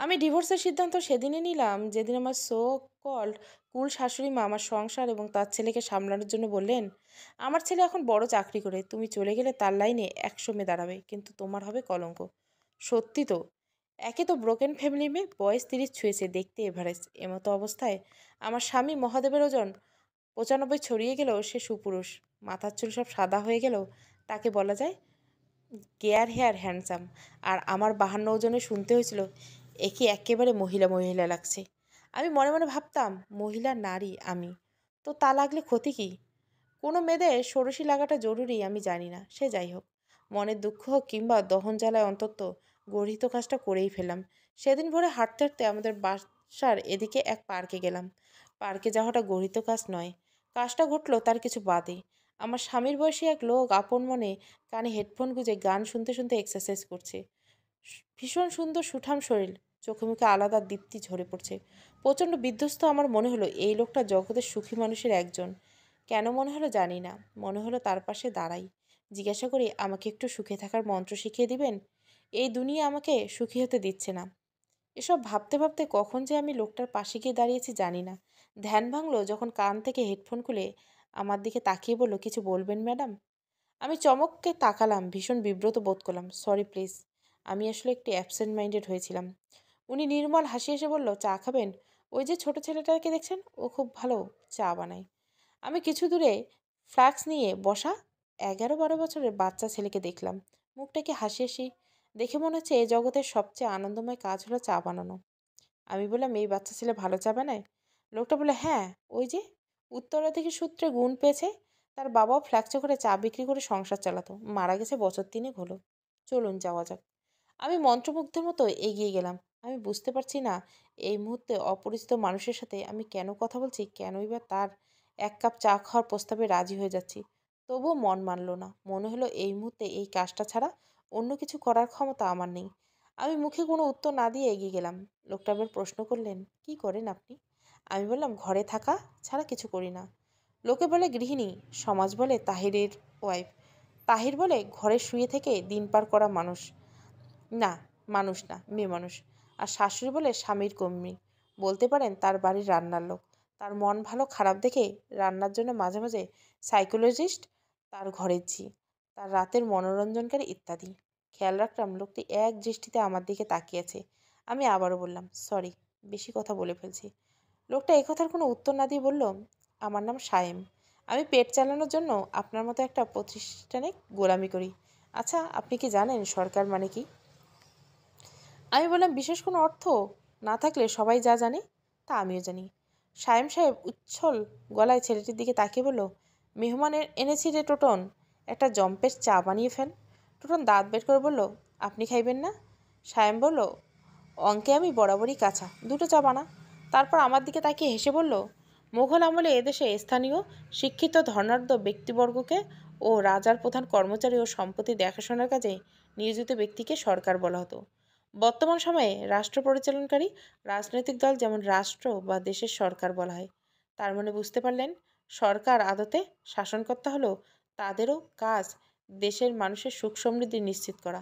আমি ডিভোর্সের সিদ্ধান্ত সেদিনই নিলাম যেদিন আমার সো কল্ড কুল শাশুড়ি মা আমার সংসার এবং তার ছেলেকে সামলানোর জন্য বললেন, আমার ছেলে এখন বড় চাকরি করে, তুমি চলে গেলে তার লাইনে 100 মেয়ে দাঁড়াবে, কিন্তু তোমার হবে কলঙ্ক। সত্যি তো। একে তো ব্রোকেন ফ্যামিলি মেয়ে, বয়স 30 ছুঁয়েছে, দেখতে এভারেজ। এমতো অবস্থায় আমার স্বামী মহাদেবের ওজন 95 ছড়িয়ে গেলেও সে সুপুরুষ। মাথার চুল সব সাদা হয়ে গেলেও তাকে বলা যায় গেয়ার হেয়ার হ্যান্ডসাম। আর আমার 52 ওজনে শুনতে হয়েছিল, একে একেবারে মহিলা মহিলা লাগছে। আমি মনে মনে ভাবতাম, মহিলা নারী আমি, তো তা লাগলে ক্ষতি কি? কোনো মেয়েদের ষোড়শী লাগাটা জরুরি আমি জানি না, সে যাই হোক। মনের দুঃখ হোক কিংবা দহন জ্বালায় অন্তত গর্হিত কাজটা করেই ফেললাম। সেদিন ভোরে হাঁটতে হাঁটতে আমাদের বাসার এদিকে এক পার্কে গেলাম। পার্কে যাওয়াটা গর্হিত কাজ নয়। কাজটা ঘটলো তার কিছু বাদে। আমার স্বামীর বয়সী এক লোক আপন মনে কানে হেডফোন গুঁজে গান শুনতে শুনতে এক্সারসাইজ করছে। ভীষণ সুন্দর সুঠাম শরীর, চোখে মুখে আলাদা দীপ্তি ঝরে পড়ছে। প্রচণ্ড বিধ্বস্ত আমার মনে হলো এই লোকটা জগতের সুখী মানুষের একজন। কেন মনে হলো জানি না, মনে হলো তার পাশে দাঁড়াই, জিজ্ঞাসা করি আমাকে একটু সুখে থাকার মন্ত্র শিখিয়ে দিবেন। এই দুনিয়া আমাকে সুখী হতে দিচ্ছে না। এসব ভাবতে ভাবতে কখন যে আমি লোকটার পাশে গিয়ে দাঁড়িয়েছি জানি না। ধ্যান ভাঙলো যখন কান থেকে হেডফোন খুলে আমার দিকে তাকিয়ে বলল, কিছু বলবেন ম্যাডাম? আমি চমককে তাকালাম, ভীষণ বিব্রত বোধ করলাম। সরি প্লিজ, আমি আসলে একটু অ্যাবসেন্ট মাইন্ডেড হয়েছিলাম। উনি নির্মল হাসি এসে বলল, চা খাবেন? ওই যে ছোট ছেলেটাকে দেখছেন, ও খুব ভালো চা বানায়। আমি কিছু দূরে ফ্লাক্স নিয়ে বসা 11-12 বছরের বাচ্চা ছেলেকে দেখলাম। মুখটাকে হাসি হাসি, দেখে মনে হচ্ছে এই জগতের সবচেয়ে আনন্দময় কাজ হলো চা বানানো। আমি বললাম, এই বাচ্চা ছেলে ভালো চা বানায়? লোকটা বলে, হ্যাঁ, ওই যে উত্তরাধিকার সূত্রে গুণ পেয়েছে। তার বাবাও ফ্ল্যাক্সে করে চা বিক্রি করে সংসার চালাতো, মারা গেছে বছর 3 হলো। চলুন যাওয়া যাক। আমি মন্ত্রমুগ্ধের মতো এগিয়ে গেলাম। আমি বুঝতে পারছি না এই মুহূর্তে অপরিচিত মানুষের সাথে আমি কেন কথা বলছি, কেনই বা তার 1 কাপ চা খাওয়ার প্রস্তাবে রাজি হয়ে যাচ্ছি। তবুও মন মানল না। মনে হলো এই মুহূর্তে এই কাজটা ছাড়া অন্য কিছু করার ক্ষমতা আমার নেই। আমি মুখে কোনো উত্তর না দিয়ে এগিয়ে গেলাম। লোকটা আবার প্রশ্ন করলেন, কি করেন আপনি? আমি বললাম, ঘরে থাকা ছাড়া কিছু করি না। লোকে বলে গৃহিণী, সমাজ বলে তাহিরের ওয়াইফ, তাহির বলে ঘরে শুয়ে থেকে দিন পার করা মানুষ। না, মানুষ না, মেয়ে মানুষ। আর শাশুড়ি বলে স্বামীর কর্মী, বলতে পারেন তার বাড়ির রান্নার লোক। তার মন ভালো খারাপ দেখে রান্নার জন্য মাঝে মাঝে সাইকোলজিস্ট, তার ঘরের ঝি, তার রাতের মনোরঞ্জনকারী ইত্যাদি। খেয়াল রাখলাম লোকটি এক দৃষ্টিতে আমার দিকে তাকিয়েছে। আমি আবারও বললাম, সরি, বেশি কথা বলে ফেলছি। লোকটা এই কথার কোনো উত্তর না দিয়ে বলল, আমার নাম সায়েম। আমি পেট চালানোর জন্য আপনার মতো একটা প্রতিষ্ঠানে গোলামি করি। আচ্ছা, আপনি কি জানেন সরকার মানে কি? আমি বললাম, বিশেষ কোনো অর্থ না থাকলে সবাই যা জানে তা আমিও জানি। সায়েম সাহেব উচ্ছল গলায় ছেলেটির দিকে তাকিয়ে বলল, মেহমানের এনেছি রে টোটন, একটা জম্পের চা বানিয়ে ফেল। টোটন দাঁত বের করে বলল, আপনি খাইবেন না? সায়েম বলল, অঙ্কে আমি বরাবরই কাঁচা, 2টো চা বানা। তারপর আমার দিকে তাকিয়ে হেসে বলল, মুঘল আমলে এদেশে স্থানীয় শিক্ষিত ধনাঢ্য ব্যক্তিবর্গকে ও রাজার প্রধান কর্মচারী ও সম্পত্তি দেখাশোনার কাজে নিয়োজিত ব্যক্তিকে সরকার বলা হতো। বর্তমান সময়ে রাষ্ট্র পরিচালনকারী রাজনৈতিক দল যেমন রাষ্ট্র বা দেশের সরকার বলা হয়। তার মানে বুঝতে পারলেন, সরকার আদতে শাসনকর্তা হলেও তাদেরও কাজ দেশের মানুষের সুখ সমৃদ্ধি নিশ্চিত করা।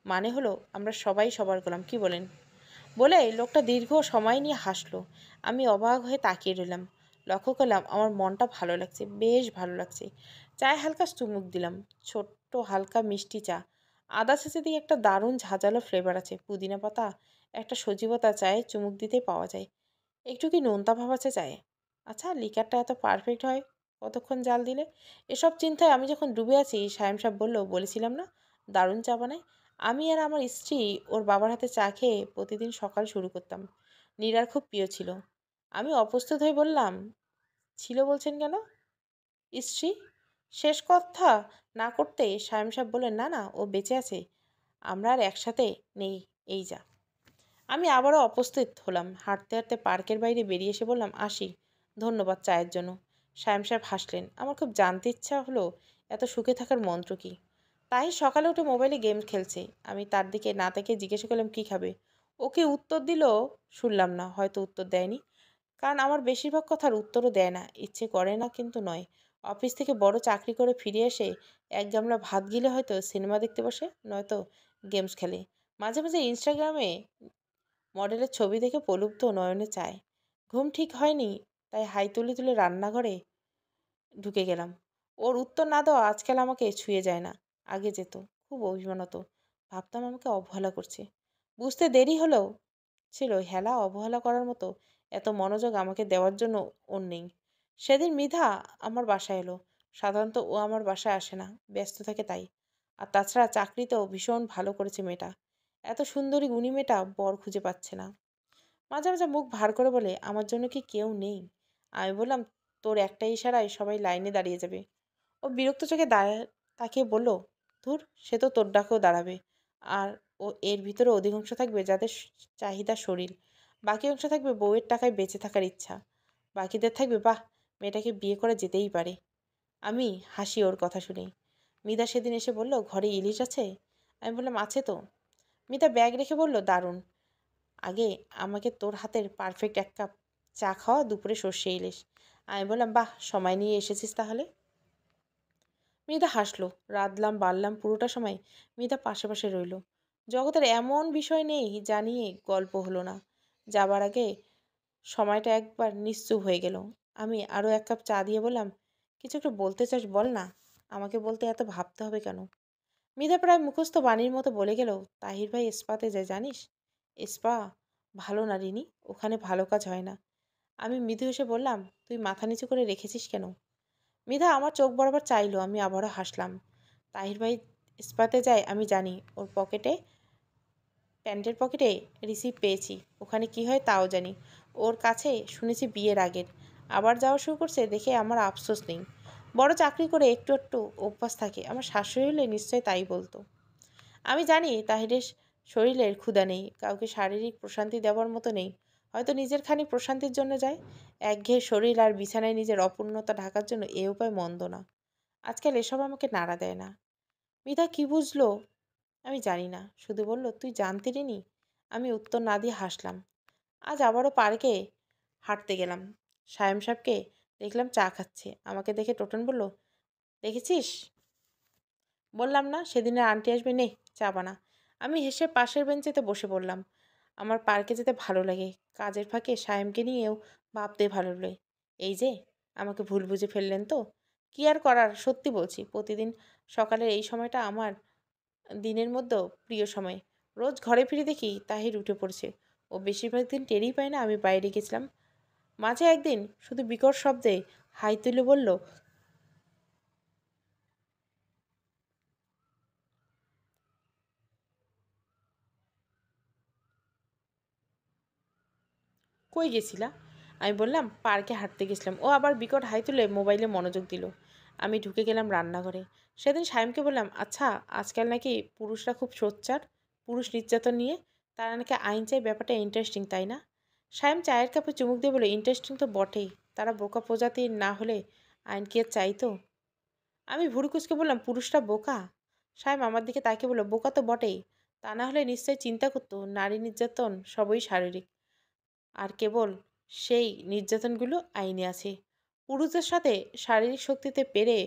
মানে হলো আমরা সবাই সবার গোলাম, কি বলেন? বলে লোকটা দীর্ঘ সময় নিয়ে হাসলো। আমি অবাক হয়ে তাকিয়ে রইলাম। লক্ষ্য করলাম আমার মনটা ভালো লাগছে, বেশ ভালো লাগছে। চায়ে হালকা চুমুক দিলাম। ছোট্ট হালকা মিষ্টি চা, আদা ছেঁচে দিয়ে একটা দারুণ ঝাঁঝালো ফ্লেভার আছে। পুদিনা পাতা, একটা সজীবতা চায়ে চুমুক দিতেই পাওয়া যায়। একটু কি নোনতা ভাব আছে চায়ে? আচ্ছা, লিকারটা এত পারফেক্ট হয় কতক্ষণ জাল দিলে? এসব চিন্তায় আমি যখন ডুবে আছি, সায়েম সাহেব বলল, বলেছিলাম না দারুণ চা বানায়। আমি আর আমার স্ত্রী ওর বাবার হাতে চা খেয়ে প্রতিদিন সকাল শুরু করতাম। নীরার খুব প্রিয় ছিল। আমি অপ্রস্তুত হয়ে বললাম, ছিল বলছেন কেন? স্ত্রী শেষ কথা না করতে সায়েম সাহেব বললেন, না না, ও বেঁচে আছে, আমরা আর একসাথে নেই, এই যা। আমি আবারও অপ্রস্তুত হলাম। হাঁটতে হাঁটতে পার্কের বাইরে বেরিয়ে এসে বললাম, আসি, ধন্যবাদ চায়ের জন্য। সায়েম সাহেব হাসলেন। আমার খুব জানতে ইচ্ছা হলো এত সুখে থাকার মন্ত্র কী। তাই সকালে উঠে মোবাইলে গেম খেলছে। আমি তার দিকে না তাকিয়ে জিজ্ঞাসা করলাম, কী খাবে? ওকে উত্তর দিল শুনলাম না, হয়তো উত্তর দেয়নি, কারণ আমার বেশিরভাগ কথার উত্তরও দেয় না। ইচ্ছে করে না কিন্তু নয়। অফিস থেকে বড় চাকরি করে ফিরে এসে এক গামলা ভাত গিলে হয়তো সিনেমা দেখতে বসে, নয়তো গেমস খেলে। মাঝে মাঝে ইনস্টাগ্রামে মডেলের ছবি দেখে প্রলুব্ধ নয়নে চায়। ঘুম ঠিক হয়নি, তাই হাই তুলে তুলে রান্নাঘরে ঢুকে গেলাম। ওর উত্তর না দেওয়া আজকাল আমাকে ছুঁয়ে যায় না, আগে যেত। খুব অভিমান হতো, ভাবতাম আমাকে অবহেলা করছে। বুঝতে দেরি হলেও ছিল হেলা অবহেলা করার মতো এত মনোযোগ আমাকে দেওয়ার জন্য ওর নেই। সেদিন মৃধা আমার বাসায় এলো। সাধারণত ও আমার বাসায় আসে না, ব্যস্ত থাকে তাই। আর তাছাড়া চাকরিতেও ভীষণ ভালো করেছে মেয়েটা। এত সুন্দরী গুণী মেয়েটা বর খুঁজে পাচ্ছে না। মাঝে মাঝে মুখ ভার করে বলে, আমার জন্য কি কেউ নেই? আমি বললাম, তোর একটা ইশারায় সবাই লাইনে দাঁড়িয়ে যাবে। ও বিরক্ত চোখে তাকিয়ে বলল, ধুর, সে তো তোর ডাকেও দাঁড়াবে। আর ও এর ভিতরে অধিকাংশ থাকবে যাদের চাহিদা শরীর, বাকি অংশ থাকবে বউয়ের টাকায় বেঁচে থাকার ইচ্ছা, বাকিদের থাকবে বাহ, মেয়েটাকে বিয়ে করা যেতেই পারে। আমি হাসি ওর কথা শুনে। মিতা সেদিন এসে বলল, ঘরে ইলিশ আছে? আমি বললাম, আছে তো। মিতা ব্যাগ রেখে বলল, দারুণ। আগে আমাকে তোর হাতের পারফেক্ট এক কাপ চা খাওয়া, দুপুরে সর্ষে ইলিশ। আমি বললাম, বাহ, সময় নিয়ে এসেছিস তাহলে। মিতা হাসলো। রাঁধলাম বাড়লাম পুরোটা সময় মিতা পাশে পাশে রইল। জগতের এমন বিষয় নেই যা নিয়ে গল্প হলো না। যাবার আগে সময়টা একবার নিশ্চুপ হয়ে গেল। আমি আরও এক কাপ চা দিয়ে বললাম, কিছু একটু বলতে চাস বল না, আমাকে বলতে এত ভাবতে হবে কেন? মিতা প্রায় মুখস্থ বাণীর মতো বলে গেল, তাহির ভাই স্পাতে যায় জানিস? স্পা ভালো না রিনি, ওখানে ভালো কাজ হয় না। আমি মৃদু হেসে বললাম, তুই মাথা নিচু করে রেখেছিস কেন? মৃধা আমার চোখ বরাবর চাইলো, আমি আবারও হাসলাম। তাহির ভাই স্পাতে যায় আমি জানি। ওর প্যান্টের পকেটে রিসিপ্ট পেয়েছি। ওখানে কি হয় তাও জানি। ওর কাছে শুনেছি বিয়ের আগের। আবার যাওয়া শুরু করছে দেখে আমার আফসোস নেই। বড় চাকরি করে একটু একটু অভ্যাস থাকে। আমার শাশুড়ি হলে নিশ্চয় তাই বলতো। আমি জানি তাহিরের শরীরের ক্ষুধা নেই, কাউকে শারীরিক প্রশান্তি দেওয়ার মতো নেই। হয়তো নিজের খানিক প্রশান্তির জন্য যায়। একঘেয়ে শরীর আর বিছানায় নিজের অপূর্ণতা ঢাকার জন্য এ উপায় মন্দ না। আজকাল এসব আমাকে নাড়া দেয় না। মিতা কি বুঝলো আমি জানি না, শুধু বলল, তুই জানতে রিনি? আমি উত্তর না দিয়ে হাসলাম। আজ আবারও পার্কে হাঁটতে গেলাম। সায়েম সাহেবকে দেখলাম চা খাচ্ছে। আমাকে দেখে টোটন বলল, দেখেছিস? বললাম না সেদিনের আন্টি আসবে, নে চা বানা। আমি হেসে পাশের বেঞ্চেতে বসে পড়লাম। আমার পার্কে যেতে ভালো লাগে। কাজের ফাঁকে সায়েমকে নিয়েও ভাবতে ভালো লাগে। এই যে, আমাকে ভুল বুঝে ফেললেন তো? কি আর করার, সত্যি বলছি, প্রতিদিন সকালের এই সময়টা আমার দিনের মধ্যেও প্রিয় সময়। রোজ ঘরে ফিরে দেখি তাহির উঠে পড়ছে। ও বেশিরভাগ দিন টেরই পায় না আমি বাইরে গেছিলাম। মাঝে একদিন শুধু বিকট শব্দে হাই তুলে বলল, কই গেছিলা? আমি বললাম, পার্কে হাঁটতে গেছিলাম। ও আবার বিকট হাই তুলে মোবাইলে মনোযোগ দিল। আমি ঢুকে গেলাম রান্নাঘরে। সেদিন সায়েমকে বললাম, আচ্ছা, আজকাল নাকি পুরুষরা খুব সোচ্চার পুরুষ নির্যাতন নিয়ে। তারা নাকি আইন চাই, ব্যাপারটা ইন্টারেস্টিং তাই না? সায়েম চায়ের কাপে চুমুক দিয়ে বলে, ইন্টারেস্টিং তো বটেই। তারা বোকা প্রজাতির না হলে আইন কি আর চাইতো? আমি ভুরু কুচকে বললাম, পুরুষরা বোকা? সায়েম আমার দিকে তাকিয়ে বলল, বোকা তো বটেই। তা না হলে নিশ্চয়ই চিন্তা করতো নারী নির্যাতন সবই শারীরিক, আর কেবল সেই নির্যাতনগুলো আইনে আছে। পুরুষদের সাথে শারীরিক শক্তিতে পেরে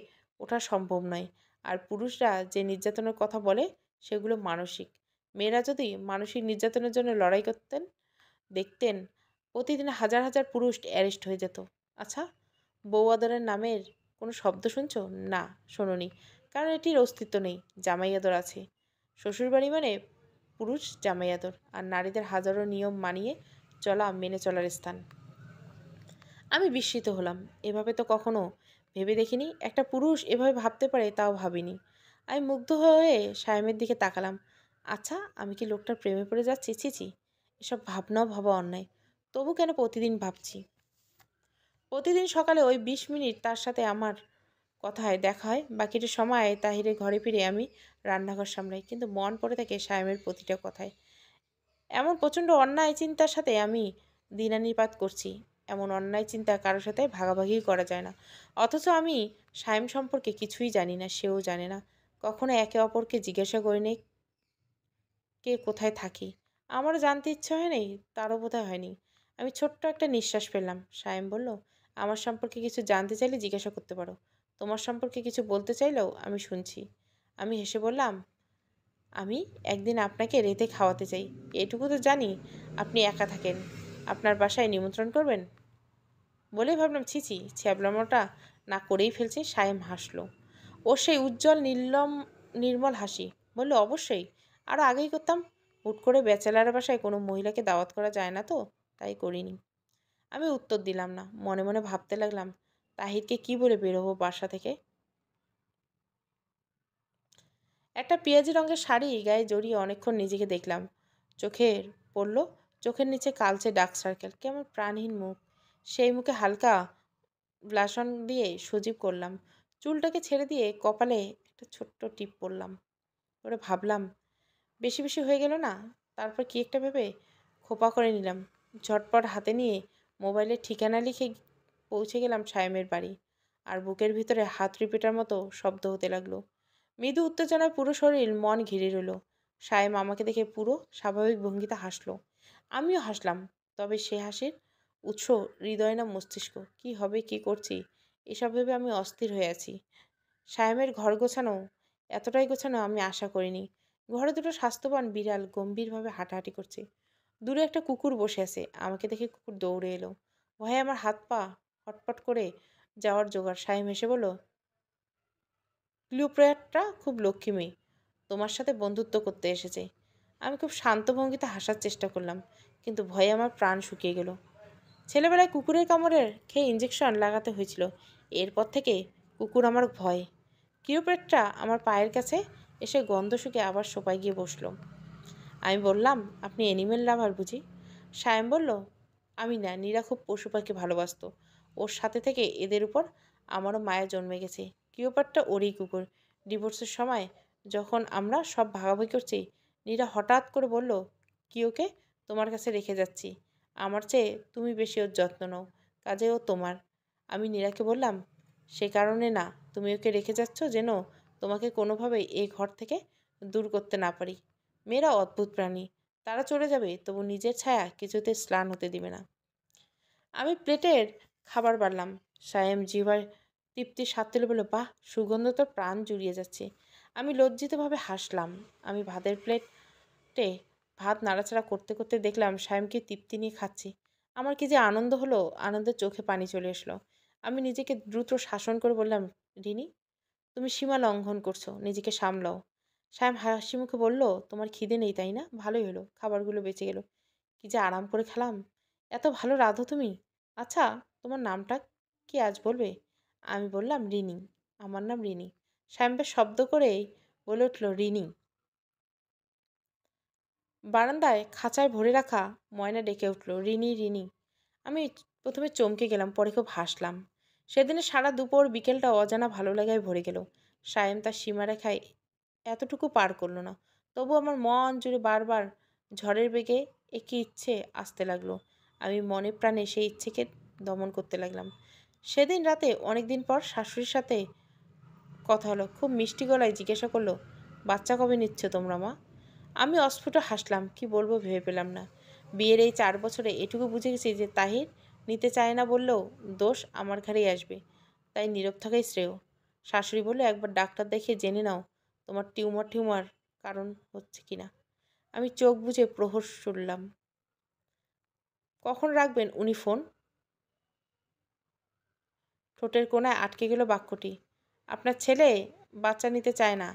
ওঠা সম্ভব নয়। আর পুরুষরা যে নির্যাতনের কথা বলে সেগুলো মানসিক। মেয়েরা যদি মানসিক নির্যাতনের জন্য লড়াই করতেন দেখতেন, প্রতিদিন হাজার হাজার পুরুষ অ্যারেস্ট হয়ে যেত। আচ্ছা, বউ আদরের নামের কোনো শব্দ শুনছো? না, শোনোনি, কারণ এটির অস্তিত্ব নেই। জামাই আদর আছে। শ্বশুরবাড়ি মানে পুরুষ জামাই আদর, আর নারীদের হাজারো নিয়ম মানিয়ে চলা মেনে চলার স্থান। আমি বিস্মিত হলাম। এভাবে তো কখনো ভেবে দেখিনি। একটা পুরুষ এভাবে ভাবতে পারে তাও ভাবিনি। আমি মুগ্ধ হয়ে সায়েমের দিকে তাকালাম। আচ্ছা, আমি কি লোকটার প্রেমে পড়ে যাচ্ছি? ছি, এসব ভাবনাও ভাবা অন্যায়। তবু কেন প্রতিদিন ভাবছি। প্রতিদিন সকালে ওই 20 মিনিট তার সাথে আমার কথা হয়, দেখা হয়। বাকিটা সময় তাহিরের ঘরে ফিরে আমি রান্নাঘর সামলাই, কিন্তু মন পড়ে থাকে সায়েমের প্রতিটা কথায়। এমন প্রচণ্ড অন্যায় চিন্তার সাথে আমি দিনানিপাত করছি। এমন অন্যায় চিন্তা কারোর সাথে ভাগাভাগি করা যায় না। অথচ আমি সায়েম সম্পর্কে কিছুই জানি না, সেও জানে না। কখনো একে অপরকে জিজ্ঞাসা করিনি কে কোথায় থাকি। আমারও জানতে ইচ্ছে হয়নি, তারও বোধহয় হয়নি। আমি ছোট্ট একটা নিঃশ্বাস ফেললাম। সায়েম বলল, আমার সম্পর্কে কিছু জানতে চাইলে জিজ্ঞাসা করতে পারো। তোমার সম্পর্কে কিছু বলতে চাইলেও আমি শুনছি। আমি হেসে বললাম, আমি একদিন আপনাকে রেঁধে খাওয়াতে চাই। এটুকু তো জানি আপনি একা থাকেন, আপনার বাসায় নিমন্ত্রণ করবেন? বলেই ভাবলাম, ছি ছি, ছ্যাবলামোটা না করেই ফেলছে। সায়েম হাসলো, ওর সেই উজ্জ্বল নির্মল হাসি। বলল, অবশ্যই, আরও আগেই করতাম। হুট করে ব্যাচেলার বাসায় কোনো মহিলাকে দাওয়াত করা যায় না তো, তাই করিনি। আমি উত্তর দিলাম না, মনে মনে ভাবতে লাগলাম তাহিরকে কি বলে বেরোবো বাসা থেকে। একটা পেঁয়াজি রঙের শাড়ি গায়ে জড়িয়ে অনেকক্ষণ নিজেকে দেখলাম। চোখের পড়ল চোখের নিচে কালচে ডার্ক সার্কেল, কেমন প্রাণহীন মুখ। সেই মুখে হালকা ব্লাশন দিয়ে সজীব করলাম। চুলটাকে ছেড়ে দিয়ে কপালে একটা ছোট্ট টিপ পরলাম। ওরে ভাবলাম, বেশি বেশি হয়ে গেল না? তারপর কি একটা ভেবে খোপা করে নিলাম। ঝটপট হাতে নিয়ে মোবাইলের ঠিকানা লিখে পৌঁছে গেলাম সায়েমের বাড়ি। আর বুকের ভিতরে হাত রিপিটার মতো শব্দ হতে লাগলো। মৃদু উত্তেজনায় পুরো শরীর মন ঘিরে রইল। সায়েম আমাকে দেখে পুরো স্বাভাবিক ভঙ্গিতে হাসলো। আমিও হাসলাম। তবে সে হাসির উৎস হৃদয় না মস্তিষ্ক? কি হবে, কি করছি, এসব ভেবে আমি অস্থির হয়ে আছি। সায়েমের ঘর গোছানো এতটাই গোছানো আমি আশা করিনি। ঘরে দুটো স্বাস্থ্যবান বিড়াল গম্ভীরভাবে হাঁটাহাঁটি করছে। দূরে একটা কুকুর বসে আছে। আমাকে দেখে কুকুর দৌড়ে এলো। ভয়ে আমার হাত পা হটপট করে যাওয়ার জোগাড়। সায়েম হেসে বলল, ক্লিওপেট্রা খুব লক্ষ্মী মেয়ে, তোমার সাথে বন্ধুত্ব করতে এসেছে। আমি খুব শান্ত ভঙ্গিতে হাসার চেষ্টা করলাম, কিন্তু ভয়ে আমার প্রাণ শুকিয়ে গেল। ছেলেবেলায় কুকুরের কামড়ের খেয়ে ইঞ্জেকশন লাগাতে হয়েছিল। এরপর থেকে কুকুর আমার ভয়। ক্লিওপেট্রা আমার পায়ের কাছে এসে গন্ধ শুকে আবার সোপায় গিয়ে বসলো। আমি বললাম, আপনি অ্যানিমেল লাভার বুঝি? সায়েম বলল, আমি না, নীরা খুব পশু পাখি ভালোবাসতো। ওর সাথে থেকে এদের উপর আমারও মায়া জন্মে গেছে। কিওপাটটা ওরই কুকুর। ডিভোর্সের সময় যখন আমরা সব ভাগাভাগি করছি, নীরা হঠাৎ করে বলল, কিওকে তোমার কাছে রেখে যাচ্ছি। আমার চেয়ে তুমি বেশি ওর যত্ন নাও, কাজে ও তোমার। আমি নীরাকে বললাম, সে কারণে না, তুমি ওকে রেখে যাচ্ছ যেন তোমাকে কোনোভাবেই এই ঘর থেকে দূর করতে না পারি। মেয়েরা অদ্ভুত প্রাণী, তারা চলে যাবে তবু নিজের ছায়া কিছুতে স্নান হতে দিবে না। আমি প্লেটের খাবার বাড়লাম। সায়েম জিহ্বার তৃপ্তির স্বাদ তুলে বলল, বাহ, সুগন্ধ তো প্রাণ জুড়িয়ে যাচ্ছে। আমি লজ্জিতভাবে হাসলাম। আমি ভাতের প্লেটে ভাত নাড়াচাড়া করতে করতে দেখলাম সায়েমকে তৃপ্তি নিয়ে খাচ্ছি। আমার কি যে আনন্দ হলো, আনন্দের চোখে পানি চলে আসলো। আমি নিজেকে দ্রুত শাসন করে বললাম, রিনি, তুমি সীমা লঙ্ঘন করছো, নিজেকে সামলাও। সায়েম হাসি মুখে বলল, তোমার খিদে নেই তাই না? ভালোই হলো, খাবারগুলো বেঁচে গেল। কি যে আরাম করে খেলাম। এত ভালো রাঁধো তুমি। আচ্ছা, তোমার নামটা কি আজ বলবে? আমি বললাম, রিনি। আমার নাম রিনি। সায়েম বেশ শব্দ করেই বলে উঠল, রিনি। বারান্দায় খাঁচায় ভরে রাখা ময়না ডেকে উঠল, রিনি রিনি। আমি প্রথমে চমকে গেলাম, পরে খুব হাসলাম। সেদিনে সারা দুপুর বিকেলটা অজানা ভালো লাগায় ভরে গেল। সায়েম তার সীমারেখায় এতটুকু পার করলো না। তবু আমার মন জুড়ে বারবার ঝড়ের বেগে একই ইচ্ছে আসতে লাগলো। আমি মনে প্রাণে সেই ইচ্ছেকে দমন করতে লাগলাম। সেদিন রাতে অনেক দিন পর শাশুড়ির সাথে কথা হলো। খুব মিষ্টি গলায় জিজ্ঞাসা করলো, বাচ্চা কবে নিচ্ছ তোমরা মা? আমি অস্ফুট হাসলাম, কি বলবো ভেবে পেলাম না। বিয়ের এই 4 বছরে এটুকু বুঝে গেছি যে তাহির নিতে চায় না বললেও দোষ আমার ঘাড়েই আসবে, তাই নীরব থাকাই শ্রেয়। শাশুড়ি বললো, একবার ডাক্তার দেখিয়ে জেনে নাও তোমার টিউমার কারণ হচ্ছে কিনা। আমি চোখ বুজে প্রহর শুনলাম। কখন রাখবেন উনি ফোন? ঠোঁটের কোণায় আটকে গেল বাক্যটি। আপনার ছেলে বাচ্চা নিতে চায় না।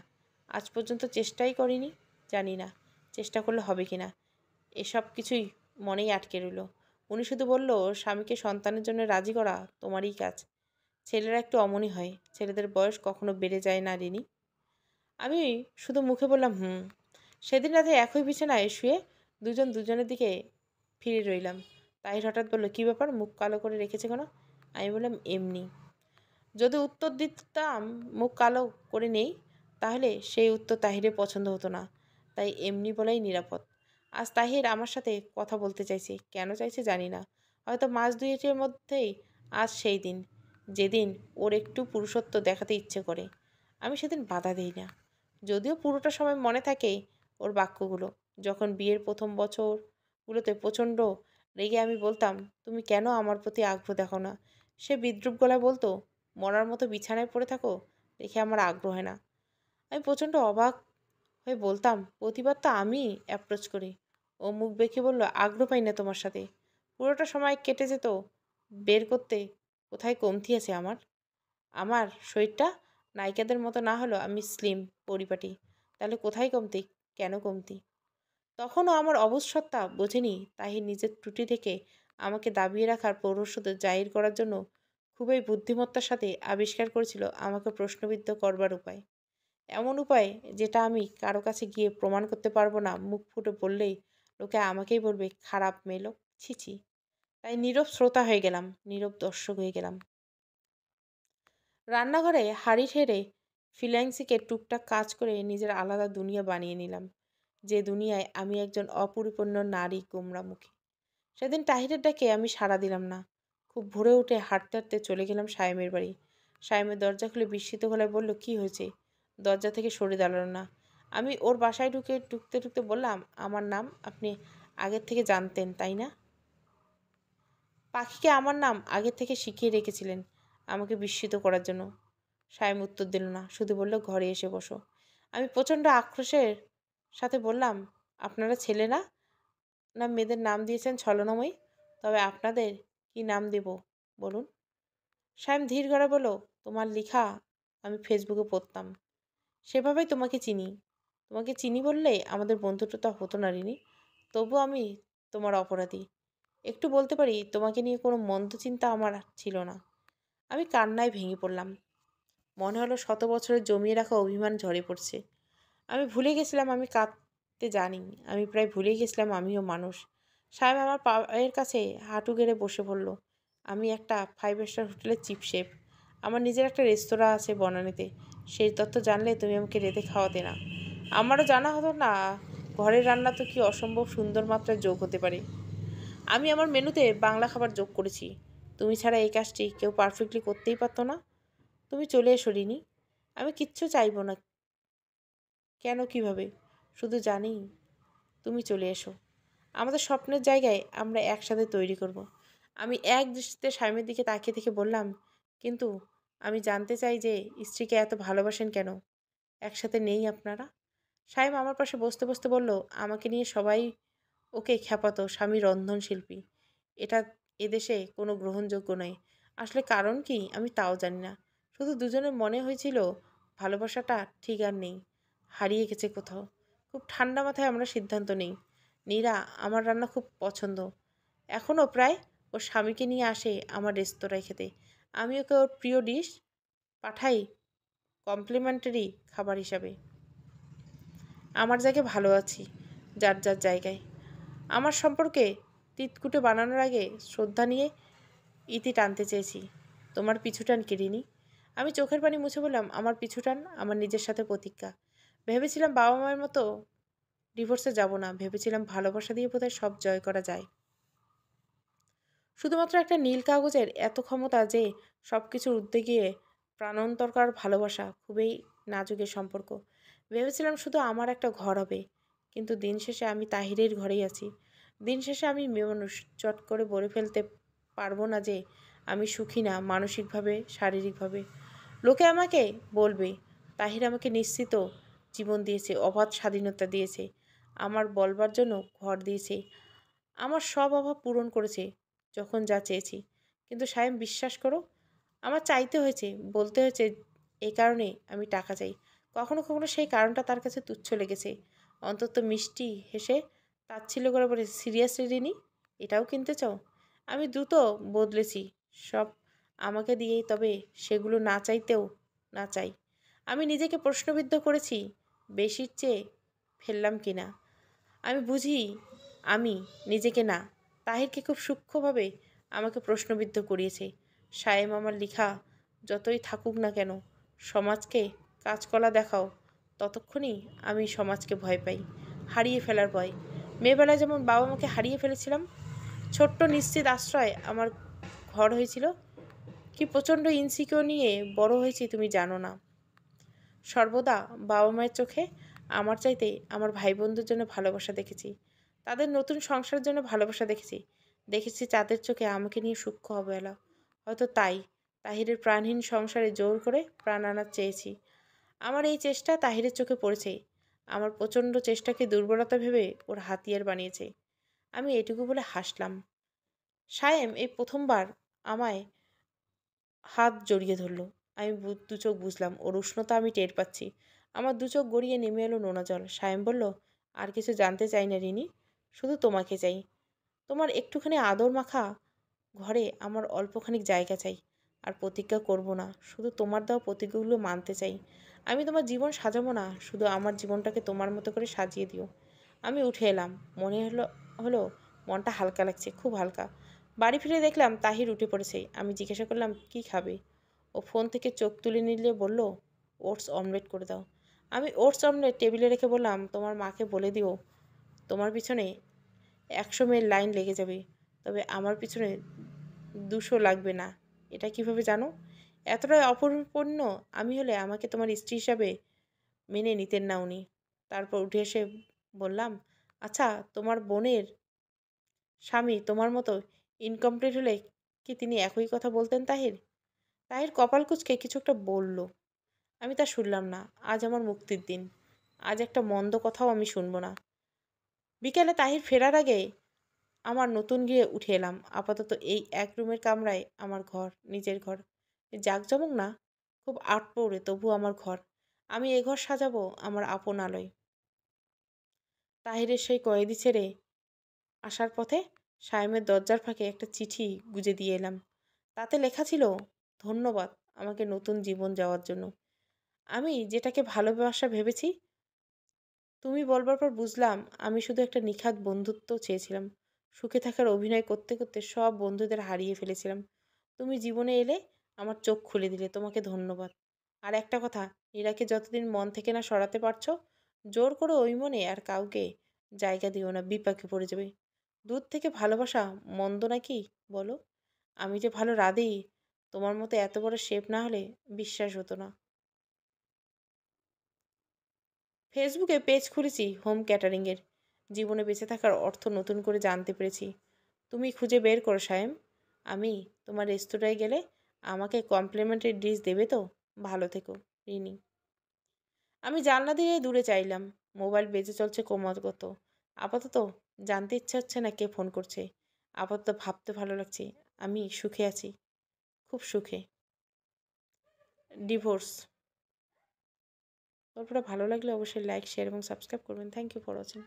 আজ পর্যন্ত চেষ্টাই করিনি, জানি না চেষ্টা করলে হবে কিনা। এসব কিছুই মনেই আটকে রইল। উনি শুধু বলল, স্বামীকে সন্তানের জন্য রাজি করা তোমারই কাজ। ছেলেরা একটু অমনি হয়, ছেলেদের বয়স কখনো বেড়ে যায় না রিনি। আমি শুধু মুখে বললাম, হুম। সেদিন রাতে একই বিছানায় শুয়ে দুজন দুজনের দিকে ফিরে রইলাম। তাহির হঠাৎ বলল, কী ব্যাপার, মুখ কালো করে রেখেছে কেন? আমি বললাম, এমনি। যদি উত্তর দিতাম মুখ কালো করে নেই, তাহলে সেই উত্তর তাহিরের পছন্দ হতো না। তাই এমনি বলাই নিরাপদ। আজ তাহির আমার সাথে কথা বলতে চাইছে, কেন চাইছে জানি না। হয়তো মাস দুয়েকের মধ্যেই আজ সেই দিন, যেদিন ওর একটু পুরুষত্ব দেখাতে ইচ্ছে করে। আমি সেদিন বাধা দিই না, যদিও পুরোটা সময় মনে থাকে ওর বাক্যগুলো। যখন বিয়ের প্রথম বছরগুলোতে প্রচণ্ড রেগে আমি বলতাম, তুমি কেন আমার প্রতি আগ্রহ দেখাও না? সে বিদ্রূপ গলায় বলতো, মরার মতো বিছানায় পড়ে থাকো দেখে আমার আগ্রহ হয় না। আমি প্রচণ্ড অবাক হয়ে বলতাম, প্রতিবার তো আমি অ্যাপ্রোচ করি, ও মুখ বেঁকে বলল, আগ্রহ পাই না তোমার সাথে। পুরোটা সময় কেটে যেত বের করতে কোথায় কমতি আছে আমার। আমার শরীরটা নায়িকাদের মতো না হলেও আমি স্লিম, পরিপাটি। তাহলে কোথায় কমতি? কেন কমতি? তখনও আমার অবসত্তা বোঝেনি তাহির নিজের ত্রুটি থেকে আমাকে দাবিয়ে রাখার পৌরুষত্ব জাহির করার জন্য খুবই বুদ্ধিমত্তার সাথে আবিষ্কার করেছিল আমাকে প্রশ্নবিদ্ধ করবার উপায়। এমন উপায় যেটা আমি কারো কাছে গিয়ে প্রমাণ করতে পারবো না, মুখ ফুটে বললেই লোকে আমাকেই বলবে খারাপ মেয়ে লোক, ছি ছি। তাই নীরব শ্রোতা হয়ে গেলাম, নীরব দর্শক হয়ে গেলাম। রান্নাঘরে হাঁড়ি ঠেড়ে ফিল্যান্সিকে টুকটাক কাজ করে নিজের আলাদা দুনিয়া বানিয়ে নিলাম, যে দুনিয়ায় আমি একজন অপরিপূর্ণ নারী গোমরামুখী। সেদিন তাহিরের ডাকে আমি সাড়া দিলাম না। খুব ভোরে উঠে হাঁটতে হাঁটতে চলে গেলাম সায়েমের বাড়ি। সায়েমের দরজা খুলে বিস্মিত গলায় বলল, কি হয়েছে? দরজা থেকে সরে দাঁড়ালো না। আমি ওর বাসায় ঢুকতে ঢুকতে বললাম, আমার নাম আপনি আগের থেকে জানতেন তাই না? পাখিকে আমার নাম আগের থেকে শিখিয়ে রেখেছিলেন আমাকে বিস্মিত করার জন্য। সায়েম উত্তর দিল না, শুধু বলল, ঘরে এসে বসো। আমি প্রচণ্ড আক্রোশের সাথে বললাম, আপনারা ছেলে না, না মেয়েদের নাম দিয়েছেন ছলনাময়ী? তবে আপনাদের কি নাম দেব বলুন? সায়েম ধীর গলায় বলল, তোমার লেখা আমি ফেসবুকে পড়তাম, সেভাবেই তোমাকে চিনি। তোমাকে চিনি বললে আমাদের বন্ধুত্বটা হতো না রিনি। তবু আমি তোমার অপরাধী। একটু বলতে পারি তোমাকে নিয়ে কোনো মন্দ চিন্তা আমার ছিল না। আমি কান্নায় ভেঙে পড়লাম। মনে হলো শত বছরের জমিয়ে রাখা অভিমান ঝরে পড়ছে। আমি ভুলে গেছিলাম আমি কাঁদতে জানি। আমি প্রায় ভুলে গেছিলাম আমিও মানুষ। সাহেব আমার পায়ের কাছে হাঁটু গেড়ে বসে পড়ল। আমি একটা 5 স্টার হোটেলের চিফ শেফ। আমার নিজের একটা রেস্তোরাঁ আছে বনানীতে। সেই তথ্য জানলে তুমি আমাকে রেঁধে খাওয়াতে না। আমারও জানা হতো না ঘরের রান্না তো কি অসম্ভব সুন্দর মাত্রায় যোগ হতে পারে। আমি আমার মেনুতে বাংলা খাবার যোগ করেছি। তুমি ছাড়া এই কাজটি কেউ পারফেক্টলি করতেই পারতো না। তুমি চলে এসো রিনি। আমি কিচ্ছু চাইবো না, কেন কিভাবে, শুধু জানি তুমি চলে এসো। আমাদের স্বপ্নের জায়গায় আমরা একসাথে তৈরি করব। আমি এক দৃষ্টিতে স্বামীর দিকে তাকিয়ে থেকে বললাম, কিন্তু আমি জানতে চাই যে স্ত্রীকে এত ভালোবাসেন কেন? একসাথে নেই আপনারা? সাহেব আমার পাশে বসতে বসতে বলল, আমাকে নিয়ে সবাই ওকে খ্যাপাতো স্বামী রন্ধনশিল্পী। এটা এদেশে কোনো গ্রহণযোগ্য নয়। আসলে কারণ কি আমি তাও জানি না। শুধু দুজনের মনে হয়েছিল ভালোবাসাটা ঠিক আর নেই, হারিয়ে গেছে কোথাও। খুব ঠান্ডা মাথায় আমরা সিদ্ধান্ত নেই, নীরা আমার রান্না খুব পছন্দ। এখনও প্রায় ওর স্বামীকে নিয়ে আসে আমার রেস্তোরাঁয় খেতে। আমি ওকে ওর প্রিয় ডিশ পাঠাই কমপ্লিমেন্টারি খাবার হিসাবে। আমার জায়গায় ভালো আছি, যার যার জায়গায়। আমার সম্পর্কে তিতকুটে বানানোর আগে শ্রদ্ধা নিয়ে ইতি টানতে চেয়েছি। তোমার পিছুটান কিরিনি। আমি চোখের পানি মুছে বললাম, আমার পিছুটান আমার নিজের সাথে প্রতিজ্ঞা। ভেবেছিলাম বাবা মায়ের মতো ডিভোর্সে যাব না। ভেবেছিলাম ভালোবাসা দিয়ে বোধহয় সব জয় করা যায়। শুধুমাত্র একটা নীল কাগজের এত ক্ষমতা যে সব কিছুর ঊর্ধ্বে গিয়ে প্রাণান্তরকার ভালোবাসা খুবই নাজুকের সম্পর্ক। ভেবেছিলাম শুধু আমার একটা ঘর হবে, কিন্তু দিন শেষে আমি তাহিরের ঘরেই আছি। দিন শেষে আমি মেয়ে মানুষ, চট করে বলে ফেলতে পারবো না যে আমি সুখী না মানসিকভাবে, শারীরিকভাবে। লোকে আমাকে বলবে, তাহির আমাকে নিশ্চিত জীবন দিয়েছে, অবাধ স্বাধীনতা দিয়েছে, আমার বলবার জন্য ঘর দিয়েছে, আমার সব অভাব পূরণ করেছে যখন যা চেয়েছি। কিন্তু সায়েম বিশ্বাস করো, আমার চাইতে হয়েছে, বলতে হয়েছে, এই কারণে আমি টাকা চাই। কখনো কখনো সেই কারণটা তার কাছে তুচ্ছ লেগেছে। অন্তত মিষ্টি হেসে তাচ্ছিল্য করে বলে, সিরিয়াসলি রিনি, এটাও কিনতে চাও? আমি দ্রুত বদলেছি সব আমাকে দিয়েই, তবে সেগুলো না চাইতেও না চাই। আমি নিজেকে প্রশ্নবিদ্ধ করেছি বেশির চেয়ে ফেললাম কিনা। আমি বুঝি আমি নিজেকে না, তাহিরকে খুব সূক্ষ্মভাবে আমাকে প্রশ্নবিদ্ধ করিয়েছে। সায়েম আমার লেখা যতই থাকুক না কেন, সমাজকে কাজকলা দেখাও, ততক্ষণই আমি সমাজকে ভয় পাই, হারিয়ে ফেলার ভয়। মেয়েবেলায় যেমন বাবা মাকে হারিয়ে ফেলেছিলাম, ছোট্ট নিশ্চিত আশ্রয় আমার ঘর হয়েছিল, কি প্রচণ্ড ইনসিকিউর নিয়ে বড় হয়েছি তুমি জানো না। সর্বদা বাবা মায়ের চোখে আমার চাইতে আমার ভাই বোনদের জন্য ভালোবাসা দেখেছি, তাদের নতুন সংসারের জন্য ভালোবাসা দেখেছি। দেখেছি তাদের চোখে আমাকে নিয়ে সূক্ষ্ম অবহেলা। হয়তো তাই তাহিরের প্রাণহীন সংসারে জোর করে প্রাণ আনার চেয়েছি। আমার এই চেষ্টা তাহিরের চোখে পড়েছে। আমার প্রচণ্ড চেষ্টাকে দুর্বলতা ভেবে ওর হাতিয়ার বানিয়েছে। আমি এটুকু বলে হাসলাম। সায়েম এই প্রথমবার আমায় হাত জড়িয়ে ধরল। আমি দু চোখ বুঝলাম ওর উষ্ণতা আমি টের পাচ্ছি। আমার দু চোখ গড়িয়ে নেমে এলো নোনা জল। সায়েম বলল, আর কিছু জানতে চাই না রিনি, শুধু তোমাকে চাই। তোমার একটুখানি আদর মাখা ঘরে আমার অল্পখানিক জায়গা চাই। আর প্রতিজ্ঞা করব না, শুধু তোমার দেওয়া প্রতিজ্ঞাগুলো মানতে চাই। আমি তোমার জীবন সাজাবো না, শুধু আমার জীবনটাকে তোমার মতো করে সাজিয়ে দিও। আমি উঠে এলাম। মনে হলো মনটা হালকা লাগছে, খুব হালকা। বাড়ি ফিরে দেখলাম তাহির উঠে পড়েছে। আমি জিজ্ঞাসা করলাম, কি খাবে? ও ফোন থেকে চোখ তুলে নিলে বলল, ওটস অমলেট করে দাও। আমি ওটস অমলেট টেবিলে রেখে বললাম, তোমার মাকে বলে দিও তোমার পিছনে 100 মেয়ের লাইন লেগে যাবে, তবে আমার পিছনে 200 লাগবে না। এটা কিভাবে জানো? এতটাই অপরিপূর্ণ আমি হলে আমাকে তোমার স্ত্রী হিসাবে মেনে নিতেন না উনি। তারপর উঠে এসে বললাম, আচ্ছা, তোমার বোনের স্বামী তোমার মতো ইনকমপ্লিট হলে কি তিনি একই কথা বলতেন তাহির? তাহির কপাল কুঁচকে কিছু একটা বলল। আমি তা শুনলাম না। আজ আমার মুক্তির দিন। আজ একটা মন্দ কথাও আমি শুনবো না। বিকেলে তাহির ফেরার আগে আমার নতুন গৃহে উঠে এলাম। আপাতত এই এক রুমের কামরায় আমার ঘর, নিজের ঘর। জাঁকজমক না, খুব আটপৌরে, তবু আমার ঘর। আমি এ ঘর সাজাবো আমার আপন আলোয়। তাহিরের সেই কয়েদি ছেড়ে আসার পথে সায়েমের দরজার ফাঁকে একটা চিঠি গুজে দিয়ে এলাম। তাতে লেখা ছিল, ধন্যবাদ আমাকে নতুন জীবন যাওয়ার জন্য। আমি যেটাকে ভালোবাসা ভেবেছি, তুমি বলবার পর বুঝলাম আমি শুধু একটা নিখাত বন্ধুত্ব চেয়েছিলাম। সুখে থাকার অভিনয় করতে করতে সব বন্ধুদের হারিয়ে ফেলেছিলাম। তুমি জীবনে এলে, আমার চোখ খুলে দিলে। তোমাকে ধন্যবাদ। আর একটা কথা, ইরাকে যতদিন মন থেকে না সরাতে পারছো, জোর করে ওই মনে আর কাউকে জায়গা দিও না, বিপাকে পড়ে যাবে। দূর থেকে ভালোবাসা মন্দ নাকি বলো? আমি যে ভালো রাধেই, তোমার মতো এত বড় শেপ না হলে বিশ্বাস হতো না। ফেসবুকে পেজ খুলেছি হোম ক্যাটারিংয়ের। জীবনে বেঁচে থাকার অর্থ নতুন করে জানতে পেরেছি। তুমি খুঁজে বের করো সায়েম। আমি তোমার রেস্তোরাঁয় গেলে আমাকে কমপ্লিমেন্টারি ডিশ দেবে তো? ভালো থেকো, রিনি। আমি জানলা দিয়ে দূরে চাইলাম। মোবাইল বেজে চলছে ক্রমাগত। আপাতত জানতে ইচ্ছে হচ্ছে না কে ফোন করছে। আপাতত ভাবতে ভালো লাগছে। আমি সুখে আছি, খুব সুখে। ডিভোর্স। গল্পটা ভালো লাগলে অবশ্যই লাইক, শেয়ার এবং সাবস্ক্রাইব করবেন। Thank you for watching.